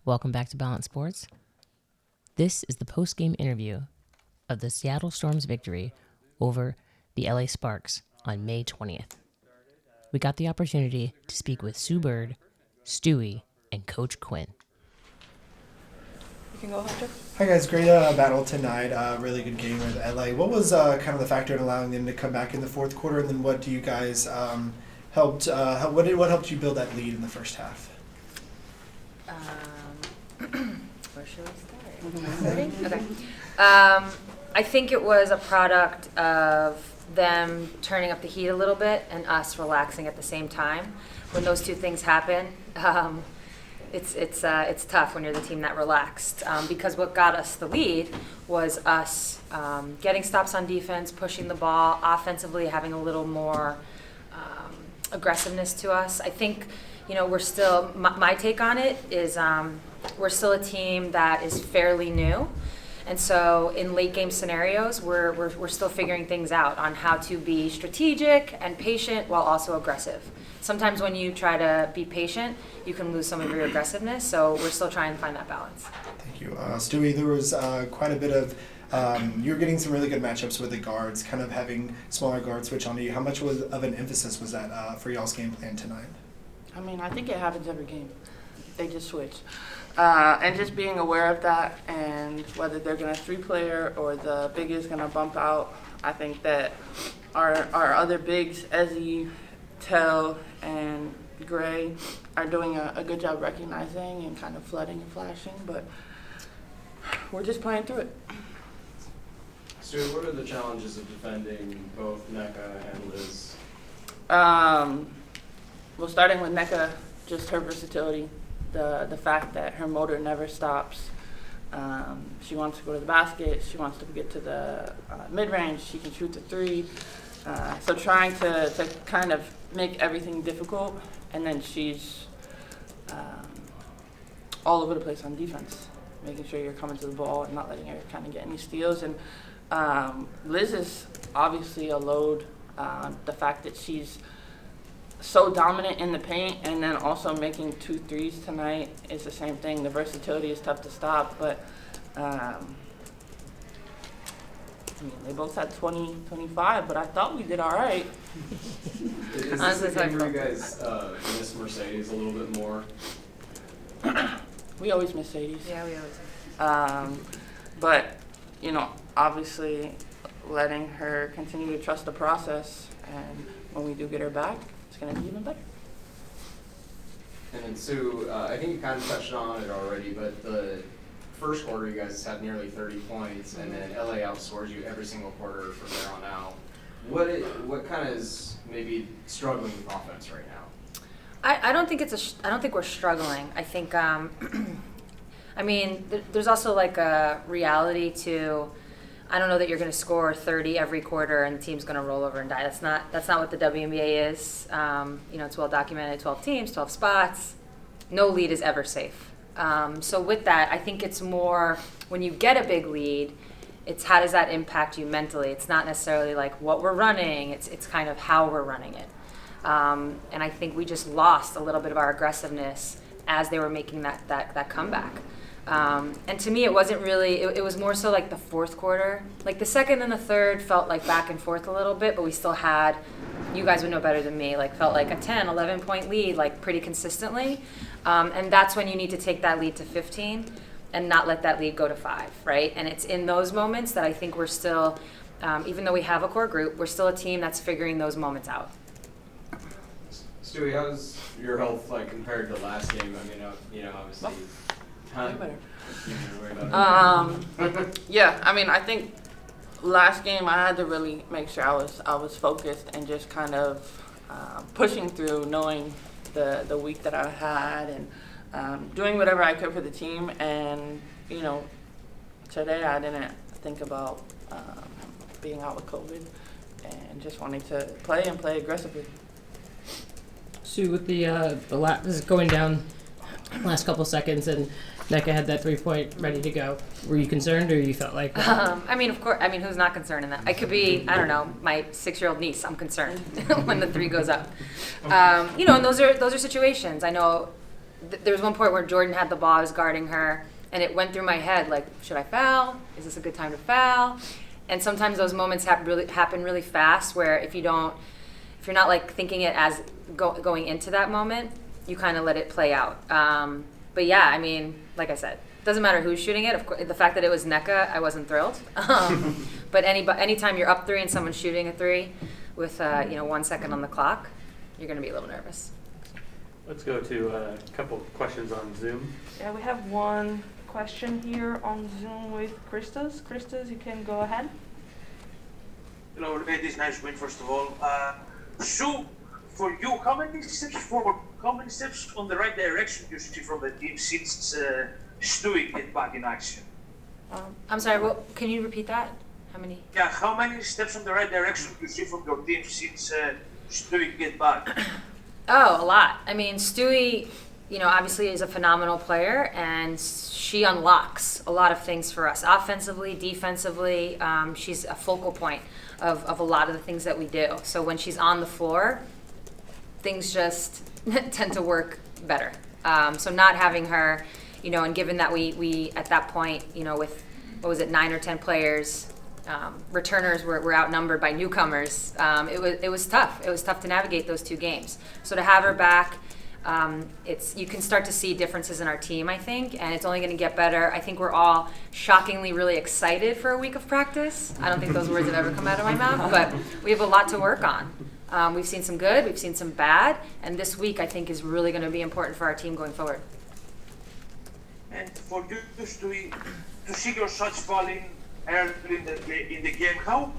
Welcome back to Balance Sports. This is the post-game interview of the Seattle Storm's victory over the LA Sparks on May 20th. We got the opportunity to speak with Sue Bird, Stewie, and Coach Quinn. You can go, Hunter. Hi guys, great battle tonight. Really good game with LA. What was kind of the factor in allowing them to come back in the fourth quarter, and then what do you guys helped? What helped you build that lead in the first half? Where should we start? Okay. I think it was a product of them turning up the heat a little bit and us relaxing at the same time. When those two things happen, it's tough when you're the team that relaxed. Because what got us the lead was us getting stops on defense, pushing the ball, offensively having a little more aggressiveness to us. I think, we're still, my take on it is we're still a team that is fairly new. And so in late game scenarios, we're still figuring things out on how to be strategic and patient while also aggressive. Sometimes when you try to be patient, you can lose some of your aggressiveness. So we're still trying to find that balance. Thank you. Stewie, there was quite a bit of, you're getting some really good matchups with the guards, kind of having smaller guards switch on to you. How much of an emphasis was that for y'all's game plan tonight? I mean, I think it happens every game. They just switch. And just being aware of that, and whether they're going to three-player or the big is going to bump out, I think that our other bigs, Ezzy, Tell, and Gray, are doing a good job recognizing and kind of flooding and flashing, but we're just playing through it. Stuart, what are the challenges of defending both NECA and Liz? Well, starting with NECA, just her versatility. The fact that her motor never stops. She wants to go to the basket. She wants to get to the mid-range. She can shoot the three. So trying to kind of make everything difficult, and then she's all over the place on defense, making sure you're coming to the ball and not letting her kind of get any steals. And Liz is obviously a load. The fact that she's so dominant in the paint and then also making 2 threes tonight is the same thing. The versatility is tough to stop, but I mean, they both had 20, 25, but I thought we did all right. Is this the game where you guys miss Mercedes a little bit more? We always miss Sadie's. Yeah, we always do. But, obviously letting her continue to trust the process, and when we do get her back, it's going to be even better. And then Sue, I think you kind of touched on it already, but the first quarter you guys had nearly 30 points, and then LA outscores you every single quarter from there on out. What kind of is maybe struggling with offense right now? I don't think I don't think we're struggling. I think there's also like a reality to, I don't know that you're going to score 30 every quarter and the team's going to roll over and die. That's not what the WNBA is. It's well documented. 12 teams, 12 spots. No lead is ever safe. So with that, I think it's more when you get a big lead, it's how does that impact you mentally. It's not necessarily like what we're running. It's kind of how we're running it. And I think we just lost a little bit of our aggressiveness as they were making that comeback. And to me, it wasn't really, it was more so like the fourth quarter. Like the second and the third felt like back and forth a little bit, but we still had, you guys would know better than me, like felt like a 10, 11 point lead, like pretty consistently. And that's when you need to take that lead to 15 and not let that lead go to 5, right? And it's in those moments that I think we're still, even though we have a core group, we're still a team that's figuring those moments out. Stewie, how's your health like compared to last game? I mean, obviously. Yeah, I mean, I think last game I had to really make sure I was focused and just kind of pushing through, knowing the week that I had, and doing whatever I could for the team. And today I didn't think about being out with COVID and just wanting to play and play aggressively. Sue, with the this is going down last couple seconds and NECA had that 3-point ready to go. Were you concerned, or you felt like? Of course. I mean, who's not concerned in that? I could be, I don't know, my 6-year-old niece. I'm concerned when the 3 goes up. And those are situations. I know there was one point where Jordan had the ball, I was guarding her, and it went through my head, like, should I foul? Is this a good time to foul? And sometimes those moments happen really fast, where if you're not like thinking it as going into that moment, you kind of let it play out. But yeah, I mean, like I said, doesn't matter who's shooting it. Of course, the fact that it was NECA, I wasn't thrilled. But anytime you're up 3 and someone's shooting a 3 with 1 second on the clock, you're going to be a little nervous. Let's go to a couple questions on Zoom. Yeah, we have one question here on Zoom with Christos. Christos, you can go ahead. Hello, ladies. Nice win, first of all. So, for you, how many steps on the right direction do you see from the team since Stewie get back in action? I'm sorry, can you repeat that? How many? Yeah, how many steps on the right direction do you see from your team since Stewie get back? Oh, a lot. I mean, Stewie, obviously is a phenomenal player, and she unlocks a lot of things for us, offensively, defensively. She's a focal point of a lot of the things that we do. So when she's on the floor, things just tend to work better. So not having her, and given that we at that point, with, 9 or 10 players, returners were outnumbered by newcomers. It was tough. It was tough to navigate those 2 games. So to have her back, you can start to see differences in our team, I think, and it's only going to get better. I think we're all shockingly really excited for a week of practice. I don't think those words have ever come out of my mouth, but we have a lot to work on. We've seen some good, we've seen some bad, and this week I think is really going to be important for our team going forward. And for you to see your shots falling early in the game, how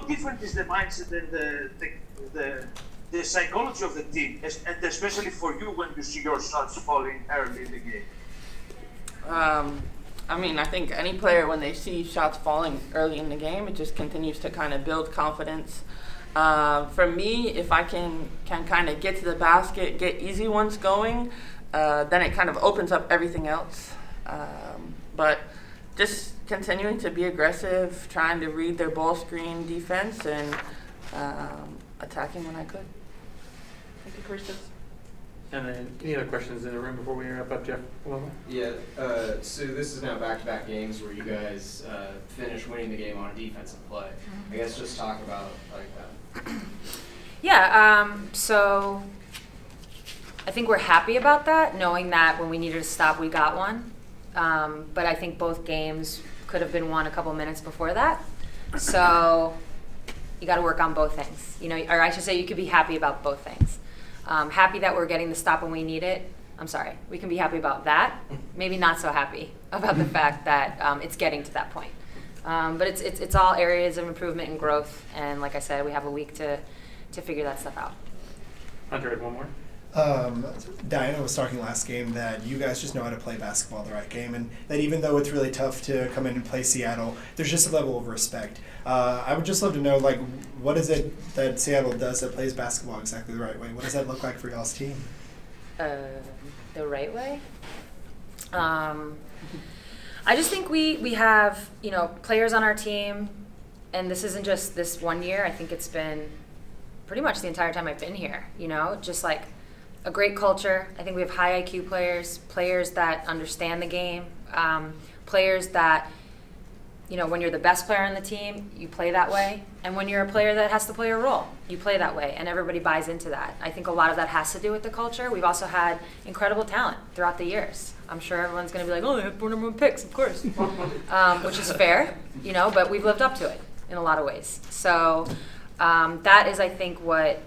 different is the mindset and the psychology of the team, and especially for you when you see your shots falling early in the game? I think any player, when they see shots falling early in the game, it just continues to kind of build confidence. For me, if I can kind of get to the basket, get easy ones going, then it kind of opens up everything else. But just continuing to be aggressive, trying to read their ball screen defense, and attacking when I could. Thank you, Christos. And then any other questions in the room before we wrap up, Jeff? Yeah, so this is now back-to-back games where you guys finish winning the game on a defensive play. I guess just talk about like that. Yeah, so I think we're happy about that, knowing that when we needed to stop, we got one. But I think both games could have been won a couple minutes before that. So you got to work on both things, or I should say you could be happy about both things. Happy that we're getting the stop when we need it. I'm sorry, we can be happy about that. Maybe not so happy about the fact that it's getting to that point. But it's all areas of improvement and growth. And like I said, we have a week to figure that stuff out. Hunter had one more. Diana was talking last game that you guys just know how to play basketball the right game, and that even though it's really tough to come in and play Seattle, there's just a level of respect. I would just love to know, what is it that Seattle does that plays basketball exactly the right way? What does that look like for y'all's team? The right way? I just think we have, players on our team, and this isn't just this one year. I think it's been pretty much the entire time I've been here, just like a great culture. I think we have high IQ players that understand the game, players that, when you're the best player on the team, you play that way. And when you're a player that has to play a role, you play that way. And everybody buys into that. I think a lot of that has to do with the culture. We've also had incredible talent throughout the years. I'm sure everyone's going to be like, they have 4 number 1 picks, of course. Which is fair, but we've lived up to it in a lot of ways. So that is, I think, what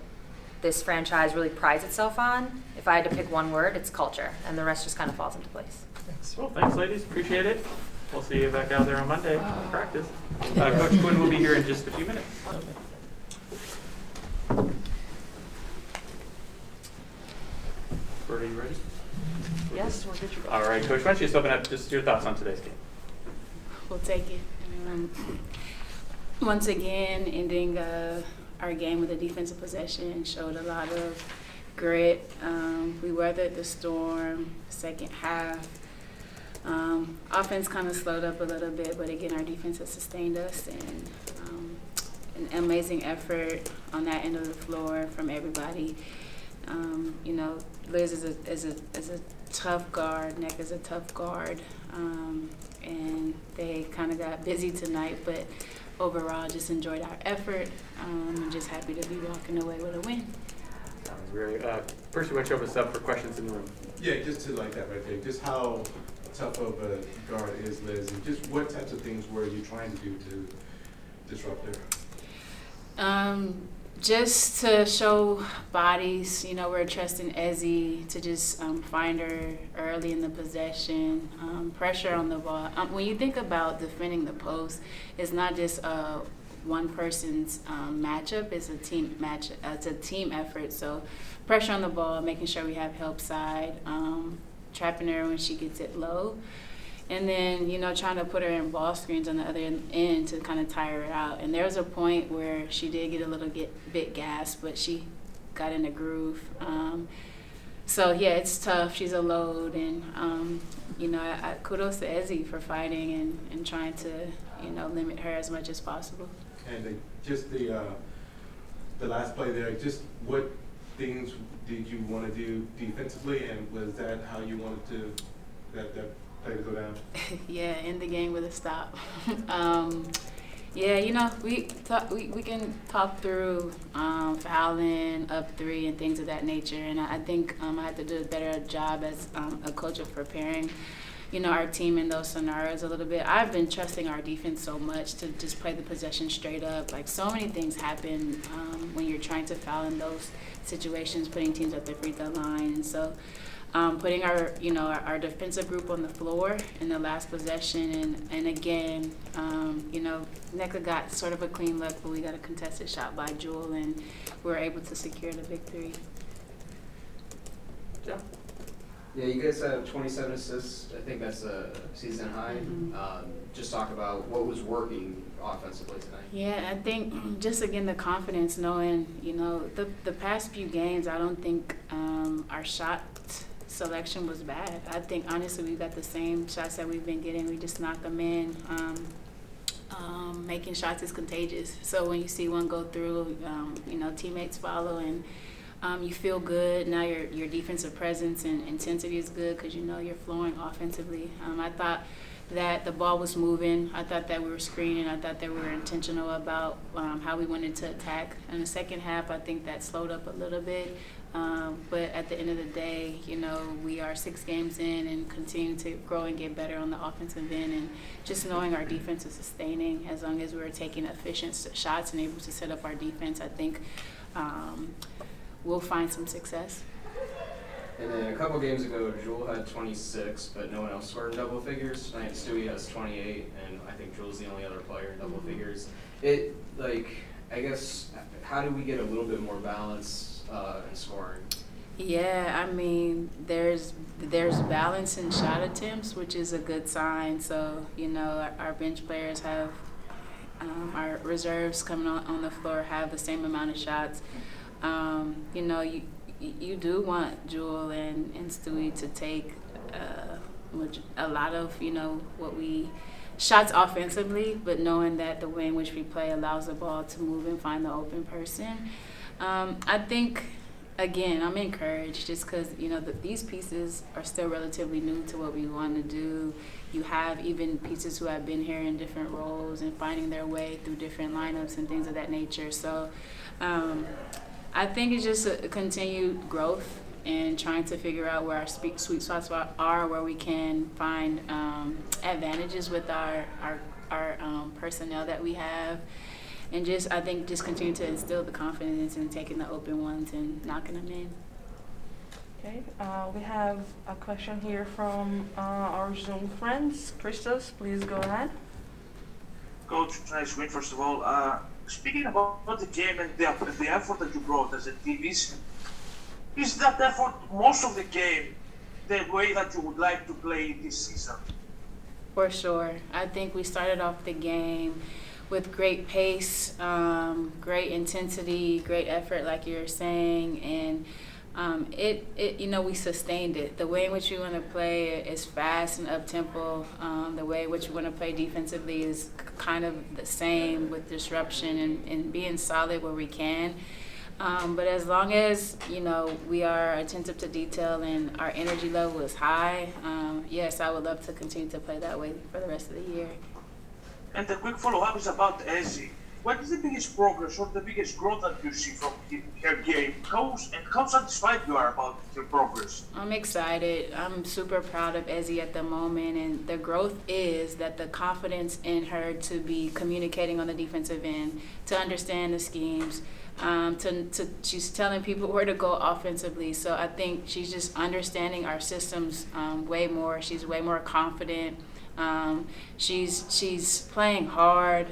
this franchise really prides itself on. If I had to pick one word, it's culture. And the rest just kind of falls into place. Thanks. Well, thanks, ladies. Appreciate it. We'll see you back out there on Monday for practice. Coach Quinn will be here in just a few minutes. Are you ready? Yes, we're good. All right, Coach, why don't you just open up just your thoughts on today's game? We'll take it. Once again, ending our game with a defensive possession showed a lot of grit. We weathered the storm, second half. Offense kind of slowed up a little bit, but again, our defense has sustained us, and an amazing effort on that end of the floor from everybody. Liz is a tough guard. Neck is a tough guard. And they kind of got busy tonight, but overall just enjoyed our effort. I'm just happy to be walking away with a win. Sounds great. First, you want to show us up for questions in the room. Yeah, just to like that right there. Just how tough of a guard is Liz, and just what types of things were you trying to do to disrupt her? Just to show bodies, you know, we're trusting Ezzy to just find her early in the possession, pressure on the ball. When you think about defending the post, it's not just one person's matchup, it's a team match. It's a team effort. So pressure on the ball, making sure we have help side, trapping her when she gets it low. And then, you know, trying to put her in ball screens on the other end to kind of tire her out. And there was a point where she did get a little bit gassed, but she got in a groove. So, yeah, it's tough. She's a load. And, you know, I kudos to Ezzy for fighting and trying to, you know, limit her as much as possible. And just the last play there, just what things did you want to do defensively, and was that how you wanted to that play to go down? Yeah, end the game with a stop. Yeah, you know, we can talk through fouling, up three, and things of that nature. And I think I have to do a better job as a coach of preparing, you know, our team in those scenarios a little bit. I've been trusting our defense so much to just play the possession straight up. Like, so many things happen when you're trying to foul in those situations, putting teams at the free throw line. And so putting our, you know, our defensive group on the floor in the last possession, and again, you know, NECA got sort of a clean look, but we got a contested shot by Jewel, and we were able to secure the victory. Joe? Yeah, you guys have 27 assists. I think that's a season high. Mm-hmm. Just talk about what was working offensively tonight. Yeah, I think just again the confidence, knowing, you know, the past few games, I don't think our shot selection was bad. I think honestly we got the same shots that we've been getting. We just knock them in. Making shots is contagious. So when you see one go through, you know, teammates follow, and you feel good. Now your defensive presence and intensity is good because you know you're flowing offensively. I thought that the ball was moving. I thought that we were screening. I thought that we were intentional about how we wanted to attack. In the second half, I think that slowed up a little bit. But at the end of the day, you know, we are 6 games in and continue to grow and get better on the offensive end, and just knowing our defense is sustaining as long as we're taking efficient shots and able to set up our defense, I think we'll find some success. And then a couple games ago, Jewel had 26, but no one else scored in double figures. Tonight, Stewie has 28, and I think Jewel's the only other player in double figures. It, like, I guess, how do we get a little bit more balance in scoring? Yeah, I mean, there's balance in shot attempts, which is a good sign. So, you know, our bench players have, our reserves coming on the floor have the same amount of shots. You know, you do want Jewel and Stewie to take a lot of, you know, shots offensively, but knowing that the way in which we play allows the ball to move and find the open person. I think, again, I'm encouraged just because, you know, these pieces are still relatively new to what we want to do. You have even pieces who have been here in different roles and finding their way through different lineups and things of that nature. So I think it's just a continued growth and trying to figure out where our sweet spots are, where we can find advantages with our personnel that we have. And I think continue to instill the confidence in taking the open ones and knocking them in. Okay, we have a question here from our Zoom friends. Christos, please go ahead. Coach, nice win, first of all. Speaking about the game and the effort that you brought as a team, is that effort most of the game the way that you would like to play this season? For sure. I think we started off the game with great pace, great intensity, great effort, like you were saying, and you know, we sustained it. The way in which we want to play is fast and up-tempo. The way in which we want to play defensively is kind of the same, with disruption and being solid where we can. But as long as, we are attentive to detail and our energy level is high, yes, I would love to continue to play that way for the rest of the year. And the quick follow-up is about Ezzy. What is the biggest progress or the biggest growth that you see from her game? How satisfied you are about her progress? I'm excited. I'm super proud of Ezzy at the moment, and the growth is that the confidence in her to be communicating on the defensive end, to understand the schemes, she's telling people where to go offensively. So I think she's just understanding our systems way more. She's way more confident. She's playing hard.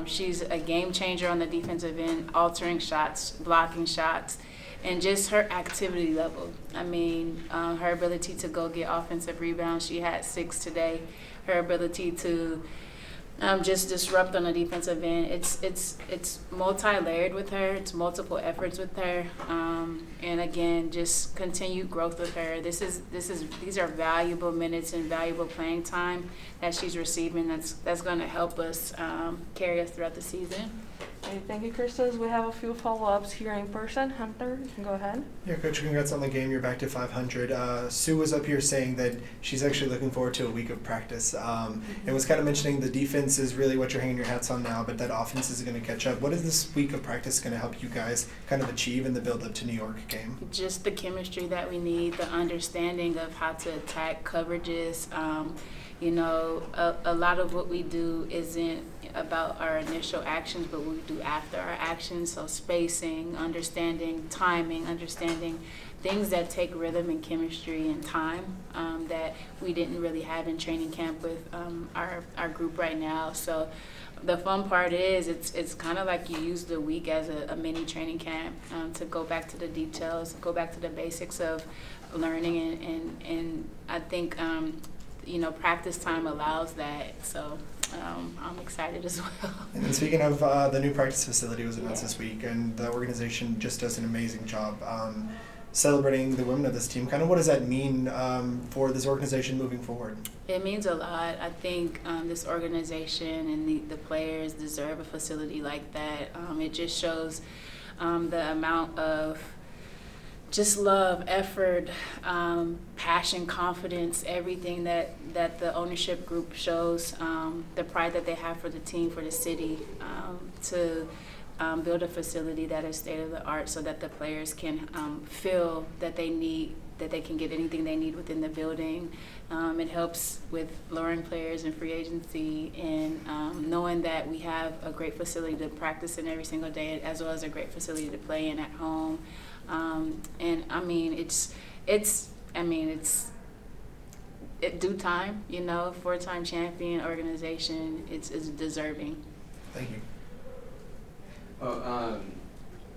She's a game changer on the defensive end, altering shots, blocking shots, and just her activity level. I mean, her ability to go get offensive rebounds. She had 6 today. Her ability to just disrupt on the defensive end. It's multi-layered with her. It's multiple efforts with her, and again, just continued growth with her. These are valuable minutes and valuable playing time that she's receiving. That's going to help us carry us throughout the season. Okay, thank you, Christos. We have a few follow-ups here in person. Hunter, you can go ahead. Yeah, Coach, congrats on the game. You're back to 500. Sue was up here saying that she's actually looking forward to a week of practice and was kind of mentioning the defense is really what you're hanging your hats on now, but that offense is going to catch up. What is this week of practice going to help you guys kind of achieve in the build-up to New York game? Just the chemistry that we need, the understanding of how to attack coverages. A lot of what we do isn't about our initial actions, but what we do after our actions. So spacing, understanding timing, understanding things that take rhythm and chemistry and time that we didn't really have in training camp with our group right now. So the fun part is it's kind of like you use the week as a mini training camp to go back to the details, go back to the basics of learning, and I think practice time allows that. So I'm excited as well. And then speaking of the new practice facility was announced this week, and the organization just does an amazing job celebrating the women of this team. Kind of what does that mean for this organization moving forward? It means a lot. I think this organization and the players deserve a facility like that. It just shows the amount of just love, effort, passion, confidence, everything that the ownership group shows, the pride that they have for the team, for the city, to build a facility that is state of the art so that the players can feel that they can get anything they need within the building. It helps with lowering players in free agency and knowing that we have a great facility to practice in every single day, as well as a great facility to play in at home. And I mean, it's due time, 4-time champion organization, it's deserving. Thank you.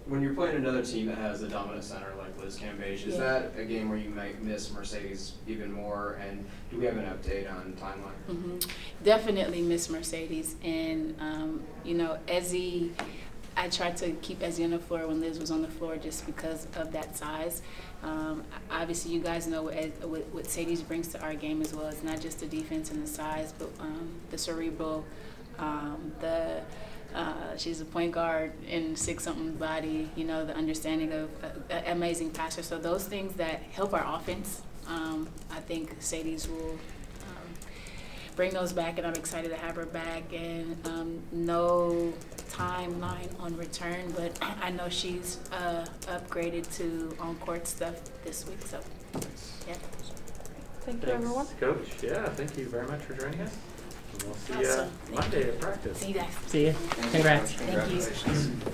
When you're playing another team that has a dominant center like Liz Cambage, is that a game where you might miss Mercedes even more? And do we have an update on timeline? Mm-hmm. Definitely miss Mercedes. And, Ezzy, I tried to keep Ezzy on the floor when Liz was on the floor just because of that size. Obviously, you guys know what Sadie's brings to our game as well. It's not just the defense and the size, but the cerebral, she's a point guard in 6-something body, the understanding of amazing passer. So those things that help our offense, I think Sadie's will bring those back, and I'm excited to have her back. And no timeline on return, but I know she's upgraded to on-court stuff this week. So, yeah. Thank you, everyone. Coach. Yeah, thank you very much for joining us. And we'll see you Awesome. Monday at practice. See you guys. See you. Congrats. Thank you. Congratulations.